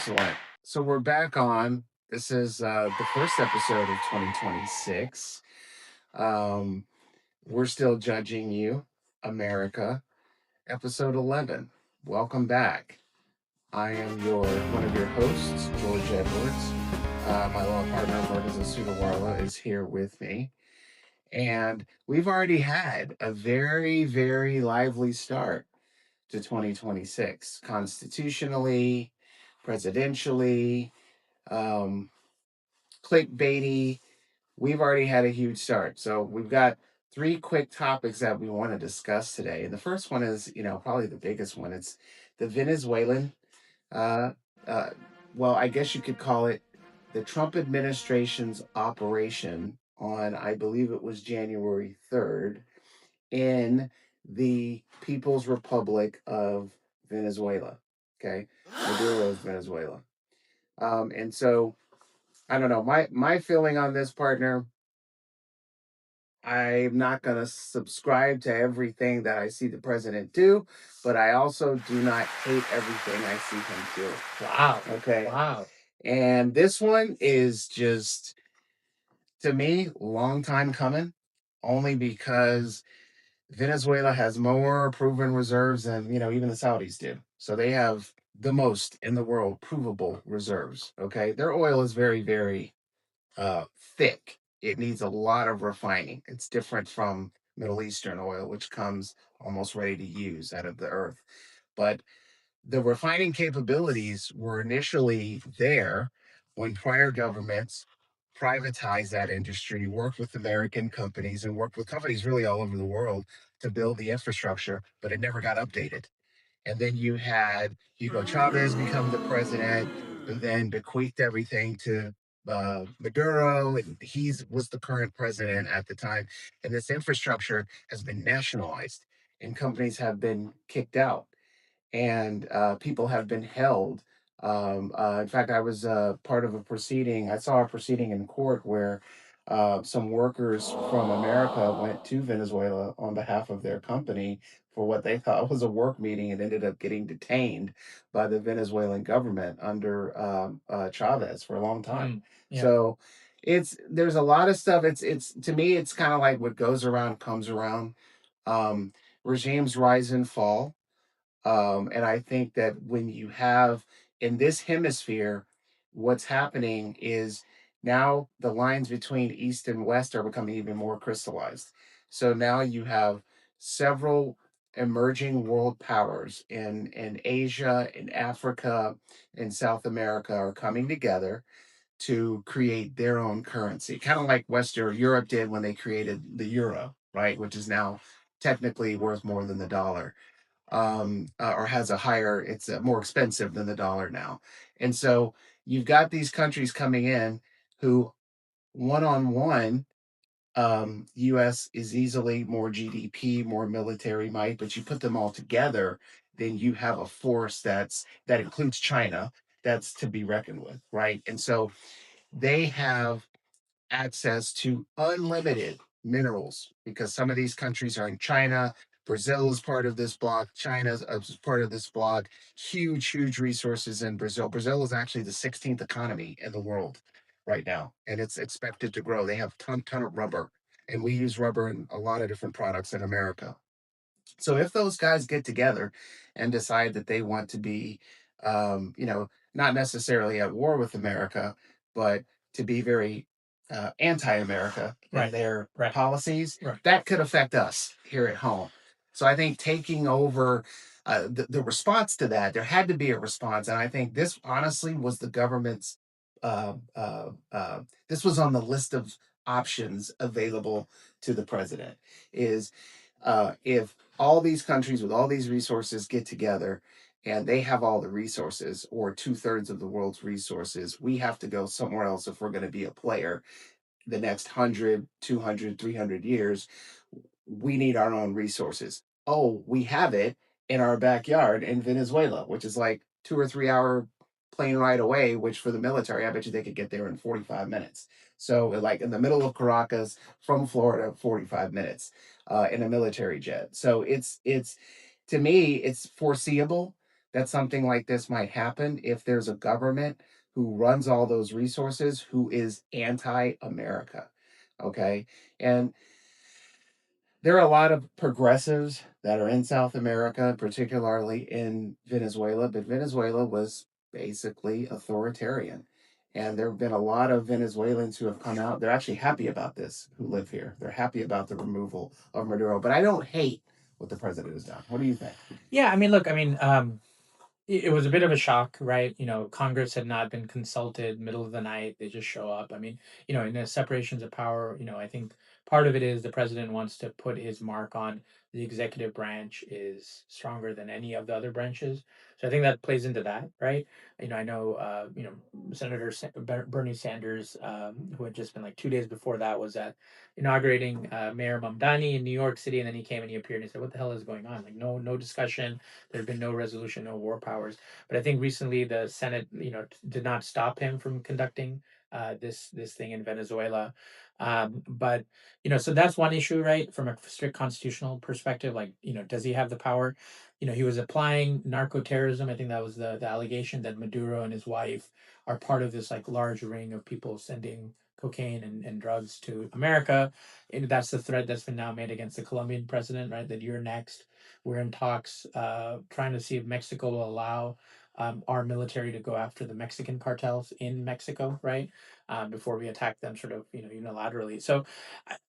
Excellent. So we're back on. This is the first episode of 2026. Um, we're still judging you, America, episode 11. Welcome back. I am one of your hosts, George Edwards. My law partner, Murtaza is here with me. And we've already had a very, very lively start to 2026, constitutionally, presidentially, um, clickbaity. We've already had a huge start. So we've got three quick topics that we want to discuss today. And the first one is, probably the biggest one. It's the Venezuelan, uh, uh, well, I guess you could call it the Trump administration's operation on, I believe it was January 3rd, in the People's Republic of Venezuela. Okay. Maduro's Venezuela. And so I don't know. My feeling on this, partner, I'm not going to subscribe to everything that I see the president do, but I also do not hate everything I see him do. Wow. Okay. Wow. And this one is just, to me, long time coming, only because Venezuela has more proven reserves than, even the Saudis do. So they have the most in the world provable reserves. Okay. Their oil is very, very thick. It needs a lot of refining. It's different from Middle Eastern oil, which comes almost ready to use out of the earth. But the refining capabilities were initially there when prior governments privatized that industry, worked with American companies, and worked with companies really all over the world to build the infrastructure, but it never got updated. And then you had Hugo Chavez become the president, who then bequeathed everything to Maduro, and was the current president at the time. And this infrastructure has been nationalized, and companies have been kicked out, and people have been held. In fact, I was part of a proceeding. I saw a proceeding in court where some workers from America went to Venezuela on behalf of their company for what they thought was a work meeting and ended up getting detained by the Venezuelan government under Chavez for a long time. Yeah. So there's a lot of stuff. It's to me, it's kind of like what goes around comes around. Um, Regimes rise and fall, and I think that when you have in this hemisphere, what's happening is now the lines between East and West are becoming even more crystallized. So now you have several emerging world powers in Asia, in Africa, in South America are coming together to create their own currency, kind of like Western Europe did when they created the euro, right? Which is now technically worth more than the dollar, or has a higher, it's more expensive than the dollar now. And so you've got these countries coming in who, one on one, US is easily more GDP, more military might, but you put them all together, then you have a force that includes China, that's to be reckoned with, right? And so they have access to unlimited minerals because some of these countries are in China. Brazil is part of this block. China's part of this block. Huge, huge resources in Brazil. Brazil is actually the 16th economy in the world right now, and it's expected to grow. They have ton of rubber, and we use rubber in a lot of different products in America. So if those guys get together and decide that they want to be, not necessarily at war with America, but to be very anti-America in their policies, that could affect us here at home. So I think taking over the response to that, there had to be a response, and I think this honestly was the government's. Uh, uh, this was on the list of options available to the president. Is if all these countries with all these resources get together and they have all the resources or two-thirds of the world's resources, we have to go somewhere else if we're going to be a player the next 100, 200, 300 years. We need our own resources. Oh, we have it in our backyard in Venezuela, which is like 2 or 3 hour plane ride away, which for the military, I bet you they could get there in 45 minutes. So, like in the middle of Caracas from Florida, 45 minutes in a military jet. So it's to me, it's foreseeable. that something like this might happen if there's a government who runs all those resources who is anti-America. Okay. And there are a lot of progressives that are in South America, particularly in Venezuela, but Venezuela was basically authoritarian. And there have been a lot of Venezuelans who have come out. They're actually happy about this, who live here. They're happy about the removal of Maduro. But I don't hate what the president has done. What do you think? Yeah, I mean, look, I mean, it was a bit of a shock, right? Congress had not been consulted, middle of the night, they just show up. I mean, in the separations of power, I think part of it is the president wants to put his mark on the executive branch is stronger than any of the other branches. So I think that plays into that, right? I know, Bernie Sanders, who had just been like 2 days before that, was at inaugurating Mayor Mamdani in New York City, and then he came and he appeared and he said, "What the hell is going on? Like, no discussion. There had been no resolution, no war powers." But I think recently the Senate, did not stop him from conducting this thing in Venezuela. But so that's one issue, right? From a strict constitutional perspective, like does he have the power? He was applying narco terrorism. I think that was the allegation that Maduro and his wife are part of this like large ring of people sending cocaine and drugs to America. And that's the threat that's been now made against the Colombian president, right? That you're next. We're in talks, trying to see if Mexico will allow our military to go after the Mexican cartels in Mexico, right? Before we attack them, sort of, unilaterally. So,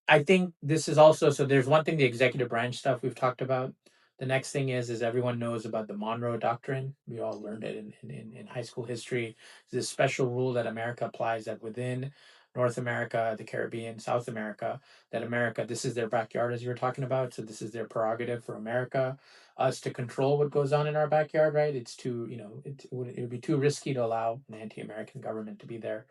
I think this is also so. There's one thing, the executive branch stuff we've talked about. The next thing is everyone knows about the Monroe Doctrine. We all learned it in high school history. This special rule that America applies that within North America, the Caribbean, South America, that America, this is their backyard, as you were talking about. So this is their prerogative for America, us to control what goes on in our backyard, right? It's too, it would be too risky to allow an anti-American government to be there.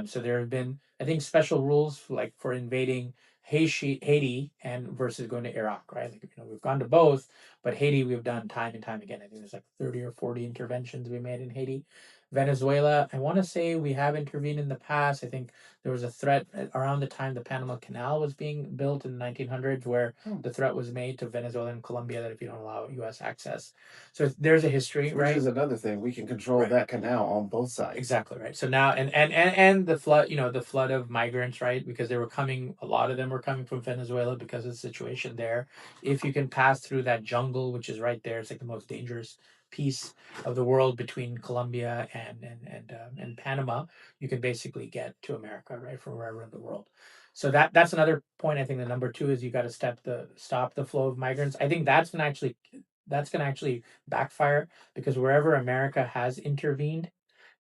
So there have been, I think, special rules like for invading Haiti and versus going to Iraq, right? Like, we've gone to both, but Haiti we've done time and time again. I think there's like 30 or 40 interventions we made in Haiti. Venezuela, I want to say we have intervened in the past. I think there was a threat around the time the Panama Canal was being built in the 1900s, where Hmm. the threat was made to Venezuela and Colombia that if you don't allow U.S. access, so there's a history, Which right? is another thing. We can control Right. that canal on both sides. Exactly right. So now and the flood, the flood of migrants, right? Because they were coming, a lot of them were coming from Venezuela because of the situation there. If you can pass through that jungle, which is right there, it's like the most dangerous piece of the world between Colombia and Panama. You can basically get to America, right, from wherever in the world. So that's another point. I think the number two is you got to stop the flow of migrants. I think that's gonna actually backfire because wherever America has intervened,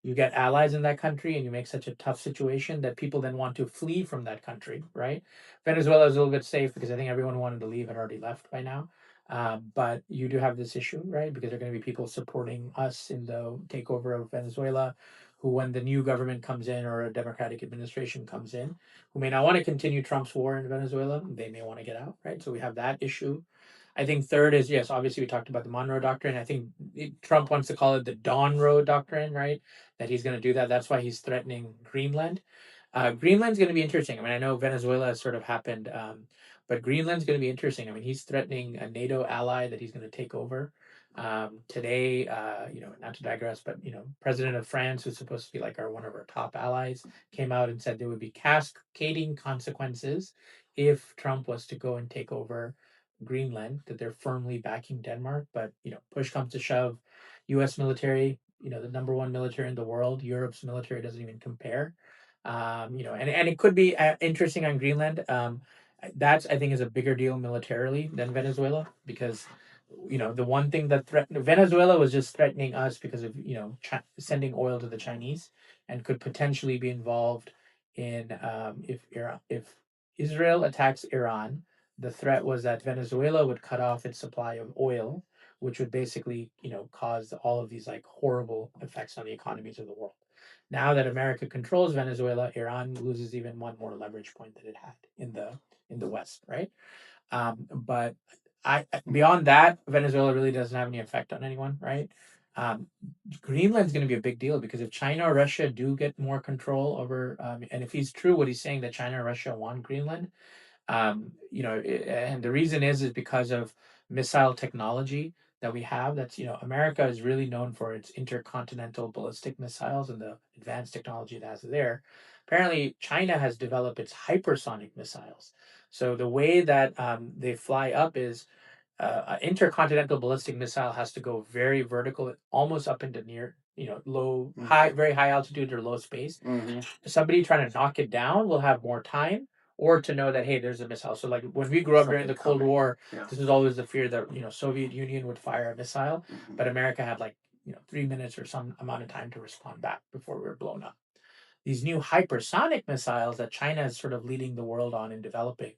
you get allies in that country and you make such a tough situation that people then want to flee from that country, right? Venezuela is a little bit safe because I think everyone who wanted to leave had already left by now. But you do have this issue, right? Because there are going to be people supporting us in the takeover of Venezuela, who, when the new government comes in or a democratic administration comes in, who may not want to continue Trump's war in Venezuela, they may want to get out, right? So we have that issue. I think third is, yes, obviously we talked about the Monroe Doctrine. I think Trump wants to call it the Dawn Road Doctrine, right? That he's going to do that. That's why he's threatening Greenland. Greenland's going to be interesting. I mean, I know Venezuela has sort of happened, but Greenland's going to be interesting. I mean, he's threatening a NATO ally that he's going to take over. Today, not to digress, but President of France, who's supposed to be like one of our top allies, came out and said there would be cascading consequences if Trump was to go and take over Greenland. That they're firmly backing Denmark, but push comes to shove, U.S. military, the number one military in the world. Europe's military doesn't even compare. And it could be interesting on Greenland. That's, I think, is a bigger deal militarily than Venezuela because the one thing that threatened Venezuela was just threatening us because of sending oil to the Chinese and could potentially be involved in if Israel attacks Iran. The threat was that Venezuela would cut off its supply of oil, which would basically cause all of these like horrible effects on the economies of the world. Now that America controls Venezuela, Iran loses even one more leverage point that it had in the West, right? But beyond that, Venezuela really doesn't have any effect on anyone, right? Um, Greenland's going to be a big deal because if China or Russia do get more control over, and if he's true what he's saying that China or Russia want Greenland, and the reason is because of missile technology that we have. That's, America is really known for its intercontinental ballistic missiles and the advanced technology it has there. Apparently, China has developed its hypersonic missiles. So the way that they fly up is an intercontinental ballistic missile has to go very vertical, almost up into near, low, high, very high altitude or low space. Mm-hmm. Somebody trying to knock it down will have more time, or to know that, hey, there's a missile. So like when we grew up during Something the Cold coming. War, Yeah. this was always the fear that, Soviet Union would fire a missile, Mm-hmm. but America had like, 3 minutes or some amount of time to respond back before we were blown up. These new hypersonic missiles that China is sort of leading the world on in developing,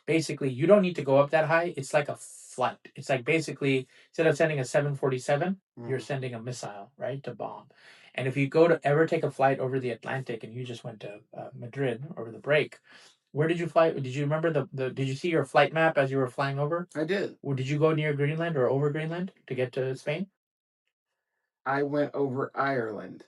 basically you don't need to go up that high. It's like a flight. It's like basically instead of sending a 747, you're Mm-hmm. sending a missile, right, to bomb. And if you go to ever take a flight over the Atlantic, and you just went to Madrid over the break, where did you fly? Did you remember did you see your flight map as you were flying over? I did. Or did you go near Greenland or over Greenland to get to Spain? I went over Ireland.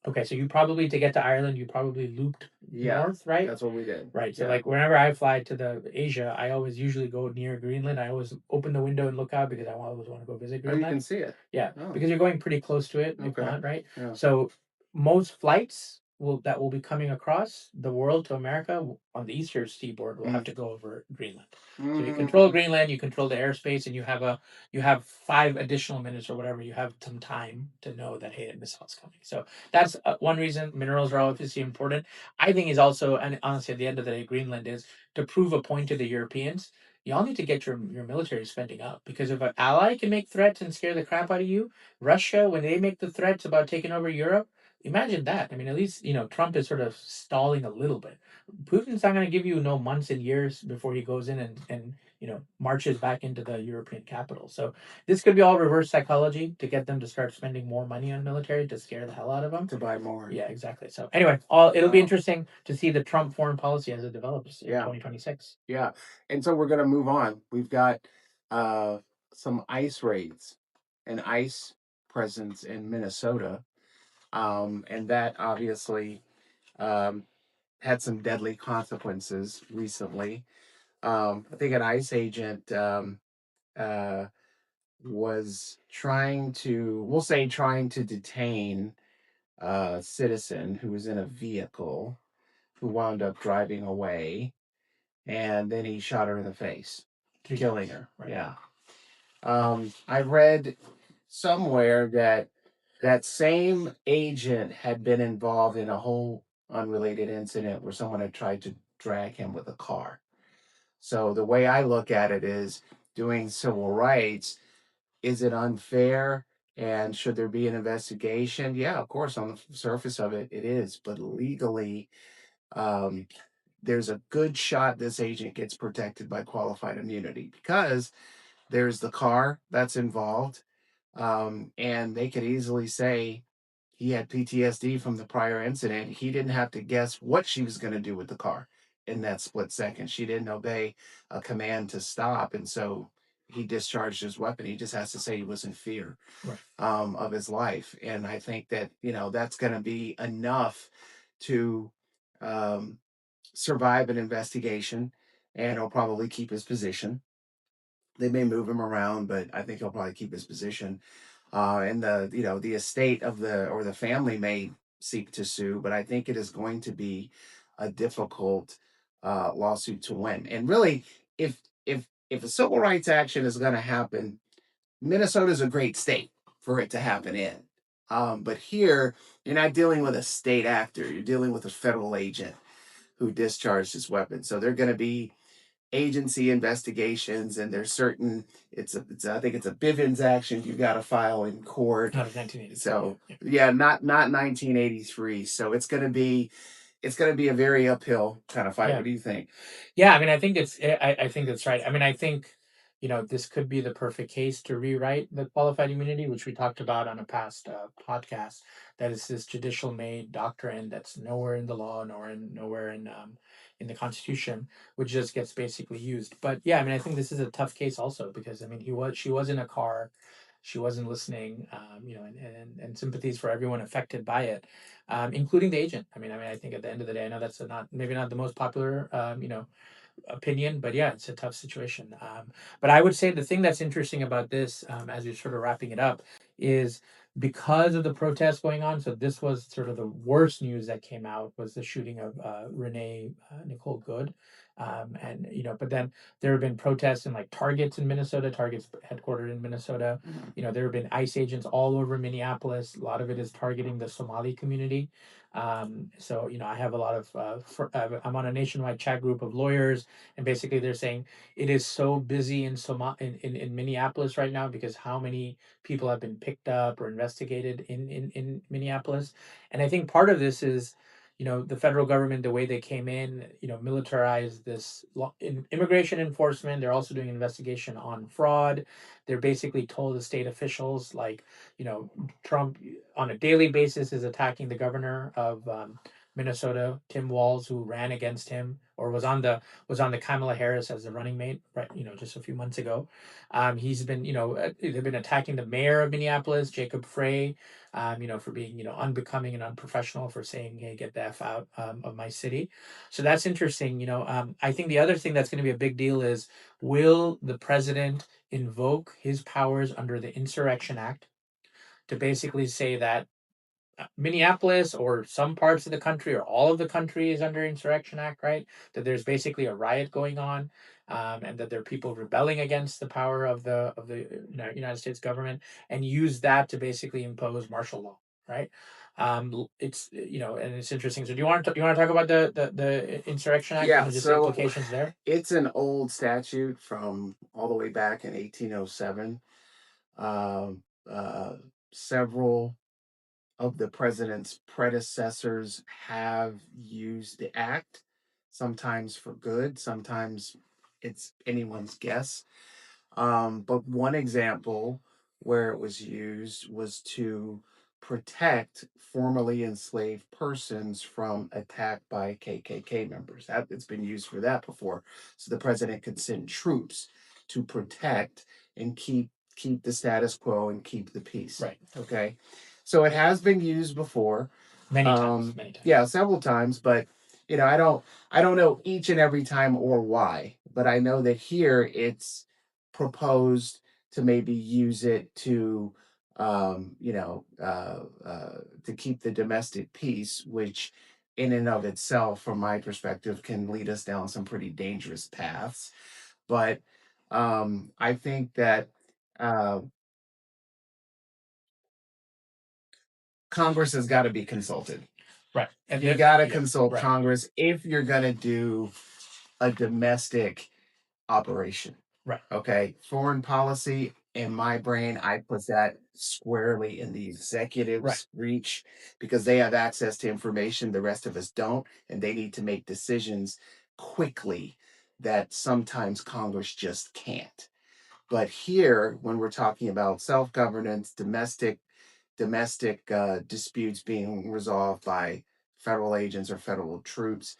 Okay, so you probably, to get to Ireland, you probably looped Yeah, north, right? that's what we did. Right. So Yeah. like whenever I fly to the Asia, I always usually go near Greenland. I always open the window and look out because I always want to go visit Oh, you can Greenland. see it. Yeah, Oh, because you're going pretty close to it, if okay. not, right? Yeah. So most flights will be coming across the world to America on the eastern seaboard will have to go over Greenland. So you control Mm-hmm. Greenland, you control the airspace, and you have 5 additional minutes or whatever. You have some time to know that, hey, a missile's coming. So that's one reason minerals are obviously important. I think is also, and honestly, at the end of the day, Greenland is to prove a point to the Europeans. Y'all need to get your military spending up, because if an ally can make threats and scare the crap out of you, Russia, when they make the threats about taking over Europe, imagine that. I mean, at least Trump is sort of stalling a little bit. Putin's not going to give you no months and years before he goes in and marches back into the European capital. So this could be all reverse psychology to get them to start spending more money on military to scare the hell out of them. To buy more. Yeah, exactly. So anyway, all it'll be Wow. interesting to see the Trump foreign policy as it develops in Yeah. 2026. Yeah. And so we're gonna move on. We've got uh some ice raids and ice presence in Minnesota. And that obviously um had some deadly consequences recently. I think an ICE agent uh was trying to detain a citizen who was in a vehicle who wound up driving away, and then he shot her in the face, killing her. Right. Yeah. I read somewhere that that same agent had been involved in a whole unrelated incident where someone had tried to drag him with a car. So the way I look at it is, doing civil rights, is it unfair? And should there be an investigation? Yeah, of course, on the surface of it, it is. But legally, um, there's a good shot this agent gets protected by qualified immunity, because there's the car that's involved. And they could easily say he had PTSD from the prior incident. He didn't have to guess what she was going to do with the car in that split second. She didn't obey a command to stop. And so he discharged his weapon. He just has to say he was in fear Right. of his life. And I think that, that's going to be enough to um, survive an investigation, and he'll probably keep his position. They may move him around, but I think he'll probably keep his position. And the estate of the family may seek to sue, but I think it is going to be a difficult lawsuit to win. And really, if a civil rights action is going to happen, Minnesota is a great state for it to happen in. But here, you're not dealing with a state actor; you're dealing with a federal agent who discharged his weapon. So they're going to be agency investigations, and there's certain, it's I think it's a Bivens action you got to file in court. Out of 1983. So Yeah. yeah, not 1983. So it's gonna be a very uphill kind of fight. Yeah. What do you think? Yeah, I mean, I think that's right. I mean, I think, this could be the perfect case to rewrite the qualified immunity, which we talked about on a past podcast. That is this judicial made doctrine that's nowhere in the law, nowhere in the Constitution, which just gets basically used. But yeah, I mean, I think this is a tough case also because I mean, she was in a car, she wasn't listening, and sympathies for everyone affected by it, including the agent. I mean, I think at the end of the day, I know that's not maybe not the most popular, opinion, but yeah, it's a tough situation. But I would say the thing that's interesting about this, as you're sort of wrapping it up, is because of the protests going on. So this was sort of the worst news that came out was the shooting of Renee Nicole Good, and but then there have been protests in like Targets in Minnesota, Targets headquartered in Minnesota. Mhm. There have been ICE agents all over Minneapolis. A lot of it is targeting the Somali community. So I have a lot of I'm on a nationwide chat group of lawyers, and basically they're saying it is so busy in Minneapolis right now because how many people have been picked up or investigated in Minneapolis. And I think part of this is, the federal government, the way they came in, militarized this immigration enforcement. They're also doing investigation on fraud. They're basically told the state officials, like, Trump on a daily basis is attacking the governor of Minnesota, Tim Walz, who ran against him or was on the Kamala Harris as the running mate, right? Just a few months ago. He's been, they've been attacking the mayor of Minneapolis, Jacob Frey, for being, unbecoming and unprofessional, for saying, "Hey, get the f out of my city." So that's interesting. I think the other thing that's going to be a big deal is, will the president invoke his powers under the Insurrection Act to basically say that Minneapolis or some parts of the country or all of the country is under Insurrection Act, right? That there's basically a riot going on, and that there are people rebelling against the power of the United States government, and use that to basically impose martial law, right? It's and it's interesting. So do you want to talk about the Insurrection Act? Yeah, Just the so implications there. it's an old statute from all the way back in 1807. Um, Several of the president's predecessors have used the act, sometimes for good, sometimes it's anyone's guess. But one example where it was used was to protect formerly enslaved persons from attack by KKK members. That it's been used for that before. So the president could send troops to protect and keep the status quo and keep the peace. Right. Okay. So it has been used before. Many times. Many times. Yeah, several times, but I don't know each and every time or why, but I know that here it's proposed to maybe use it to keep the domestic peace, which in and of itself, from my perspective, can lead us down some pretty dangerous paths. But I think that uh, Congress has got to be consulted. Right. And You got to yeah. consult Right. Congress if you're going to do a domestic operation. Right. Okay. Foreign policy, in my brain, I put that squarely in the Right. executive's reach because they have access to information the rest of us don't, and they need to make decisions quickly that sometimes Congress just can't. But here, when we're talking about self governance, domestic disputes being resolved by federal agents or federal troops,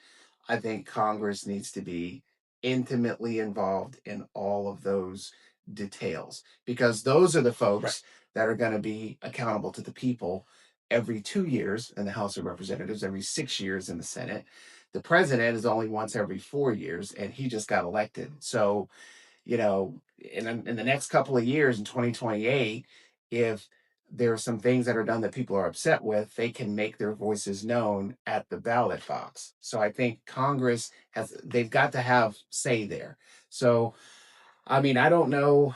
I think Congress needs to be intimately involved in all of those details because those are the Right. folks that are going to be accountable to the people every 2 years in the House of Representatives, every 6 years in the Senate. The president is only once every 4 years, and he just got elected. So in the next couple of years in 2028, if there are some things that are done that people are upset with, they can make their voices known at the ballot box. So I think they've got to have say there. So, I mean, I don't know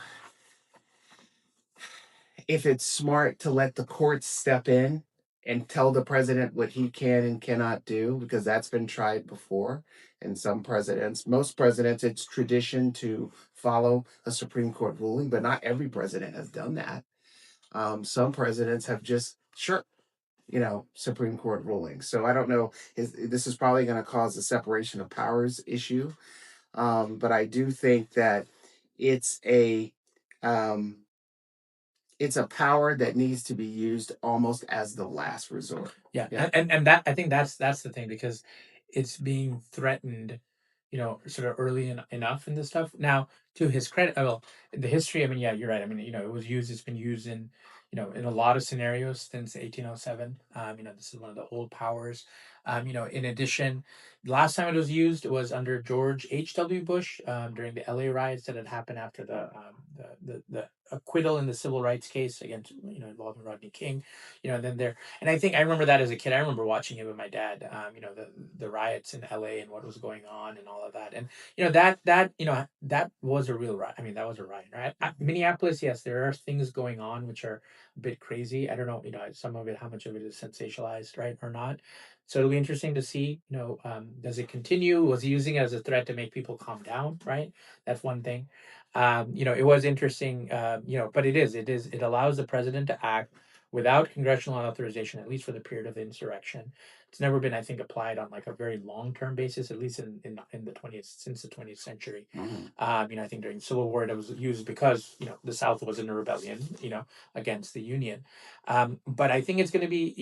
if it's smart to let the courts step in and tell the president what he can and cannot do because that's been tried before. And most presidents, it's tradition to follow a Supreme Court ruling, but not every president has done that. Some presidents have just sure Supreme Court rulings. So I don't know. This is probably going to cause a separation of powers issue, but I do think that it's a um, it's a power that needs to be used almost as the last resort. Yeah, Yeah. and that, I think that's the thing, because it's being threatened, sort of early enough in this stuff. Now, to his credit, well, the history. I mean, yeah, you're right. I mean, it was used. It's been used in, in a lot of scenarios since 1807. This is one of the old powers. In addition, the last time it was used was under George H.W. Bush during the LA riots that had happened after the acquittal in the civil rights case against involving Rodney King. And then there, and I remember that as a kid. I remember watching it with my dad. The riots in LA and what was going on and all of that. And that was a real riot. I mean, that was a riot, right? Minneapolis, yes, there are things going on which are a bit crazy. I don't know, some of it, how much of it is sensationalized, right, or not. So it'll be interesting to see, does it continue? Was he using it as a threat to make people calm down, right? That's one thing. It was interesting, but it allows the president to act without congressional authorization, at least for the period of the insurrection. It's never been, I think, applied on like a very long term basis, at least in the 20th, since the 20th century. Mhm. I think during the Civil War, it was used because the South was in a rebellion, against the Union. But I think it's going to be,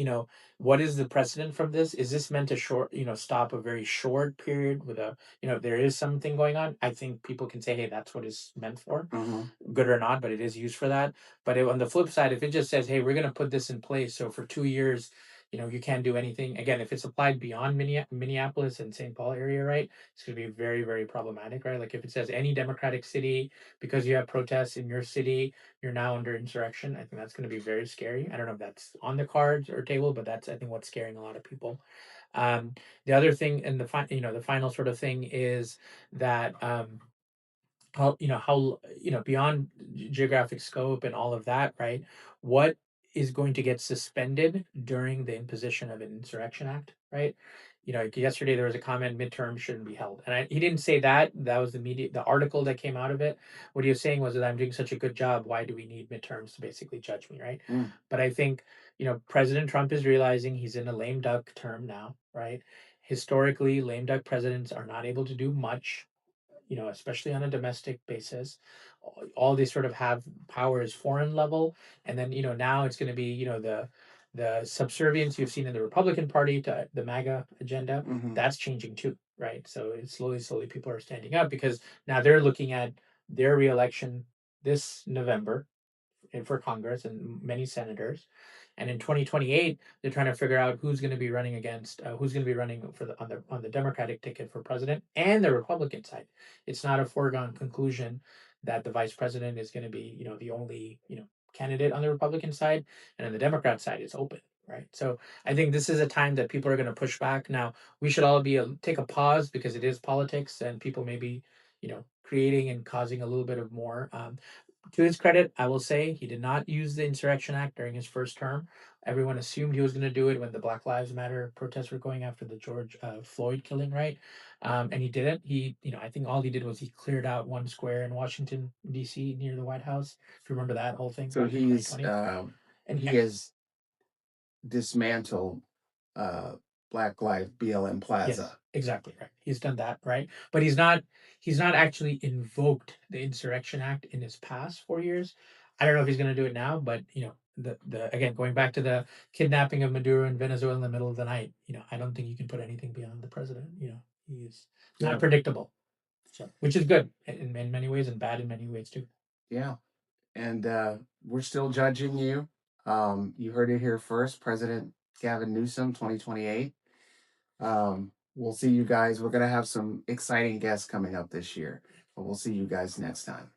what is the precedent from this? Is this meant to stop a very short period with there is something going on? I think people can say, hey, that's what it's meant for, Mhm. good or not, but it is used for that. But on the flip side, if it just says, hey, we're going to put this in place, so for 2 years, you can't do anything. Again, if it's applied beyond Minneapolis and St. Paul area, right, it's going to be very, very problematic, right? Like if it says any Democratic city, because you have protests in your city, you're now under insurrection. I think that's going to be very scary. I don't know if that's on the cards or table, but that's, I think, what's scaring a lot of people. Um, the other thing, and the final sort of thing is that how beyond geographic scope and all of that, right, what is going to get suspended during the imposition of an insurrection act, right? Yesterday there was a comment, midterm shouldn't be held, and he didn't say that. That was the article that came out of it. What he was saying was that I'm doing such a good job, why do we need midterms to basically judge me, right? Mm. But I think President Trump is realizing he's in a lame duck term now, right? Historically, lame duck presidents are not able to do much, especially on a domestic basis. All they sort of have power is foreign level, and then now it's going to be the subservience you've seen in the Republican Party to the MAGA agenda. Mhm. That's changing too, right? So it's slowly people are standing up because now they're looking at their reelection this November for Congress and many senators. And in 2028, they're trying to figure out who's going to be running who's going to be running for on the Democratic ticket for president and the Republican side. It's not a foregone conclusion that the vice president is going to be, the only, candidate on the Republican side, and on the Democrat side, it's open. Right. So I think this is a time that people are going to push back. Now, we should all take a pause because it is politics and people may be, creating and causing a little bit of more. To his credit, I will say he did not use the Insurrection Act during his first term. Everyone assumed he was going to do it when the Black Lives Matter protests were going after the George Floyd killing, right? And he didn't. I think all he did was he cleared out one square in Washington D.C. near the White House. If you remember that whole thing So back in 2020, and he has dismantled uh, Black Lives BLM yes, Plaza. exactly right. He's done that, right? But he's not actually invoked the Insurrection Act in his past 4 years. I don't know if he's going to do it now, but the again, going back to the kidnapping of Maduro in Venezuela in the middle of the night, I don't think you can put anything beyond the president. He's not Yeah. predictable. So, which is good in many ways and bad in many ways too. Yeah. And we're still judging you. You heard it here first, President Gavin Newsom, 2028. We'll see you guys. We're going to have some exciting guests coming up this year, but we'll see you guys next time.